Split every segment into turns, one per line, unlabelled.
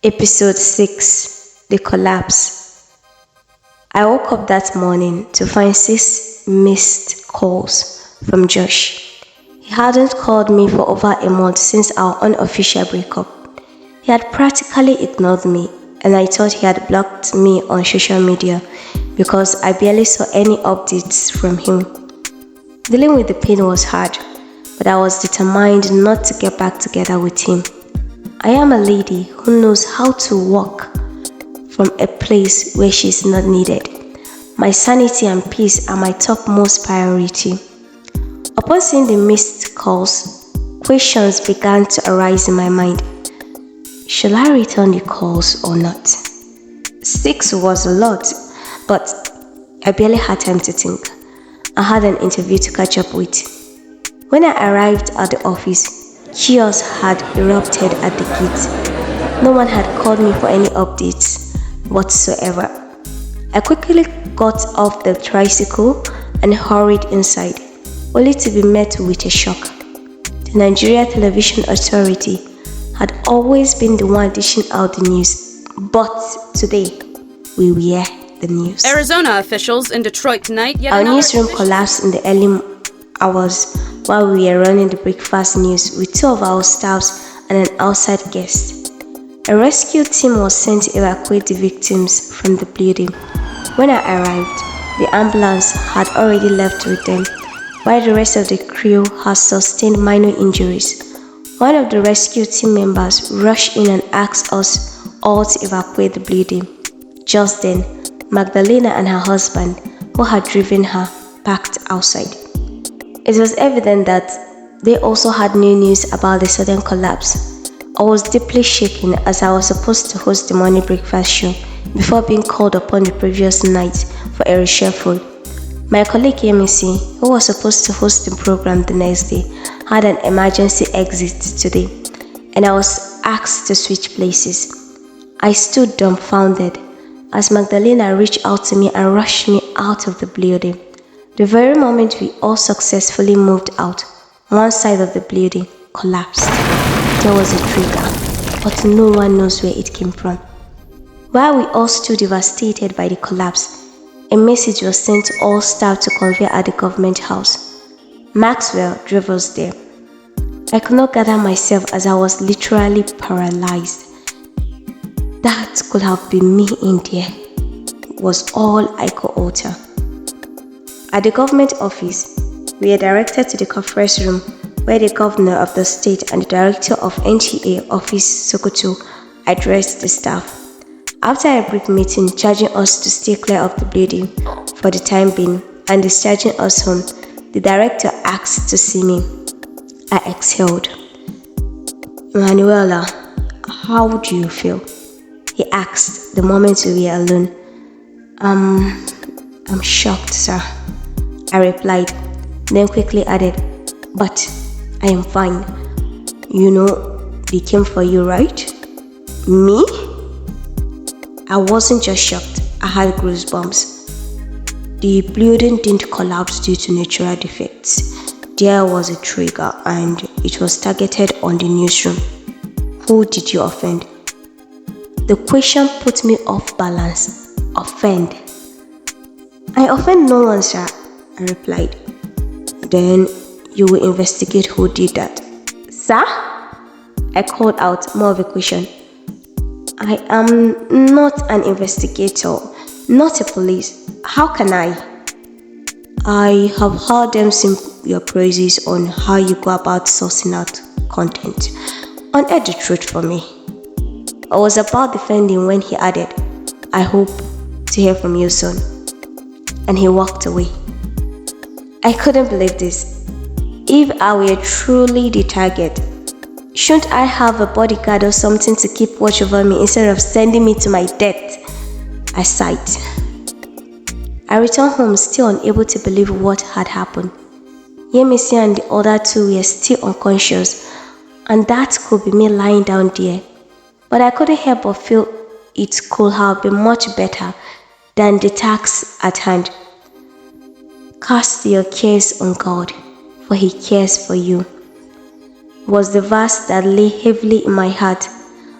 Episode 6: The Collapse. I woke up that morning to find 6 missed calls from Josh. He hadn't called me for over a month since our unofficial breakup. He had practically ignored me, and I thought he had blocked me on social media because I barely saw any updates from him. Dealing with the pain was hard, but I was determined not to get back together with him. I am a lady who knows how to walk from a place where she is not needed. My sanity and peace are my topmost priority. Upon seeing the missed calls, questions began to arise in my mind. Should I return the calls or not? 6 was a lot, but I barely had time to think. I had an interview to catch up with. When I arrived at the office, chaos had erupted at the gate. No one had called me for any updates whatsoever. I quickly got off the tricycle and hurried inside, only to be met with a shock. The Nigeria Television Authority had always been the one dishing out the news, but today we were the news.
Arizona officials in Detroit tonight.
Our newsroom collapsed in the early hours while we were running the breakfast news with 2 of our staffs and an outside guest. A rescue team was sent to evacuate the victims from the building. When I arrived, the ambulance had already left with them, while the rest of the crew had sustained minor injuries. One of the rescue team members rushed in and asked us all to evacuate the building. Just then, Magdalena and her husband, who had driven her, parked outside. It was evident that they also had new news about the sudden collapse. I was deeply shaken as I was supposed to host the morning breakfast show before being called upon the previous night for a reshuffle. My colleague Yemisi, who was supposed to host the program the next day, had an emergency exit today, and I was asked to switch places. I stood dumbfounded as Magdalena reached out to me and rushed me out of the building. The very moment we all successfully moved out, one side of the building collapsed. There was a trigger, but no one knows where it came from. While we all stood devastated by the collapse, a message was sent to all staff to convene at the government house. Maxwell drove us there. I could not gather myself as I was literally paralyzed. That could have been me in there, was all I could utter. At the government office, we were directed to the conference room where the governor of the state and the director of NTA office Sokoto addressed the staff. After a brief meeting charging us to stay clear of the building for the time being and discharging us home, the director asked to see me. I exhaled. "Manuela, how do you feel?" he asked the moment we were alone. I'm shocked, sir," I replied, then quickly added, "But I am fine. You know, they came for you, right?" "Me?" I wasn't just shocked, I had goosebumps. The building didn't collapse due to natural defects. There was a trigger and it was targeted on the newsroom. Who did you offend? The question put me off balance. Offend? "I offend no one, sir," I replied. "Then you will investigate who did that." "Sir?" I called out, more of a question. "I am not an investigator, not a police. How can I?" "I have heard them sing your praises on how you go about sourcing out content. Unearth the truth for me." I was about defending when he added, "I hope to hear from you soon." And he walked away. I couldn't believe this. If I were truly the target, shouldn't I have a bodyguard or something to keep watch over me instead of sending me to my death? I sighed. I returned home still unable to believe what had happened. Yemisi and the other 2 were still unconscious, and that could be me lying down there. But I couldn't help but feel it could have been much better than the task at hand. "Cast your cares on God, for He cares for you," was the verse that lay heavily in my heart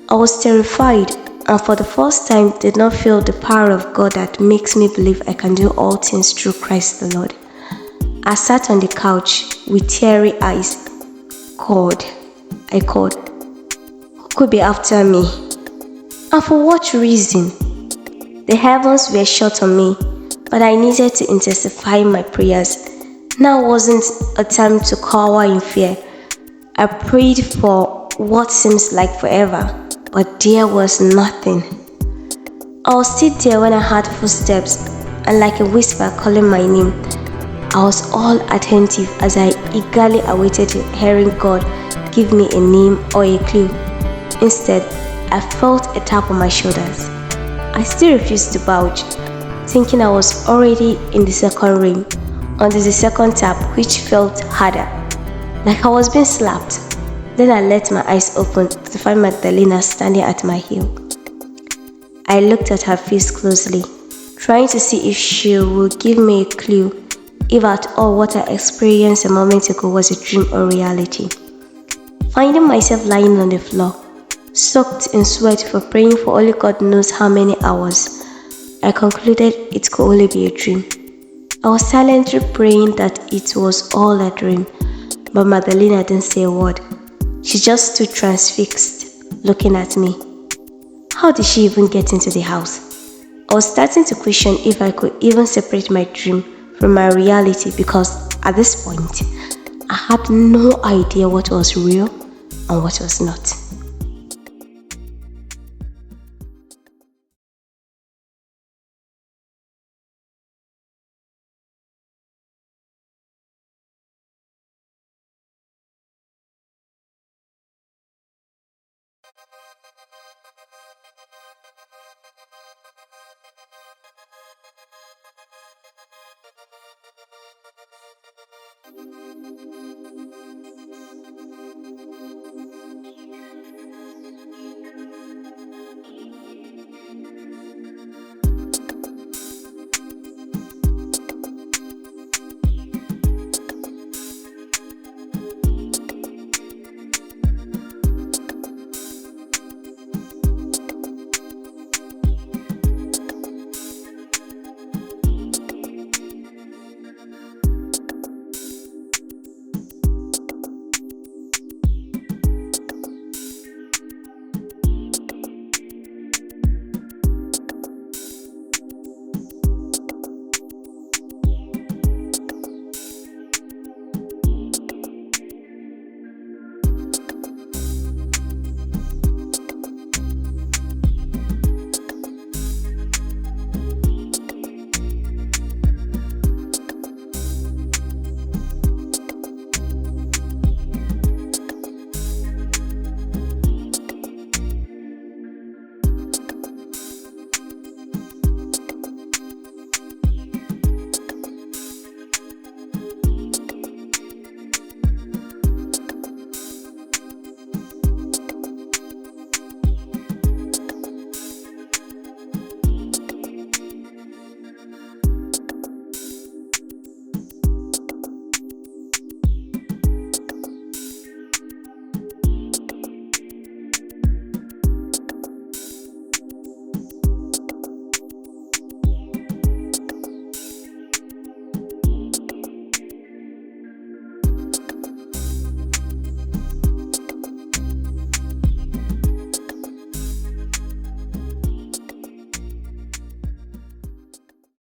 I was terrified and for the first time did not feel the power of God that makes me believe I can do all things through Christ the Lord. I sat on the couch with teary eyes. God, I called, who could be after me? And for what reason? The heavens were shut on me, but I needed to intensify my prayers. Now wasn't a time to cower in fear. I prayed for what seems like forever, but there was nothing. I was still there when I heard footsteps, and like a whisper calling my name, I was all attentive as I eagerly awaited hearing God give me a name or a clue. Instead, I felt a tap on my shoulders. I still refused to budge, thinking I was already in the second ring, until the second tap, which felt harder, like I was being slapped. Then I let my eyes open to find Magdalena standing at my heel. I looked at her face closely, trying to see if she would give me a clue, if at all what I experienced a moment ago was a dream or reality. Finding myself lying on the floor, soaked in sweat for praying for only God knows how many hours, I concluded it could only be a dream. I was silently praying that it was all a dream, but Magdalena didn't say a word. She just stood transfixed, looking at me. How did she even get into the house? I was starting to question if I could even separate my dream from my reality because at this point, I had no idea what was real and what was not.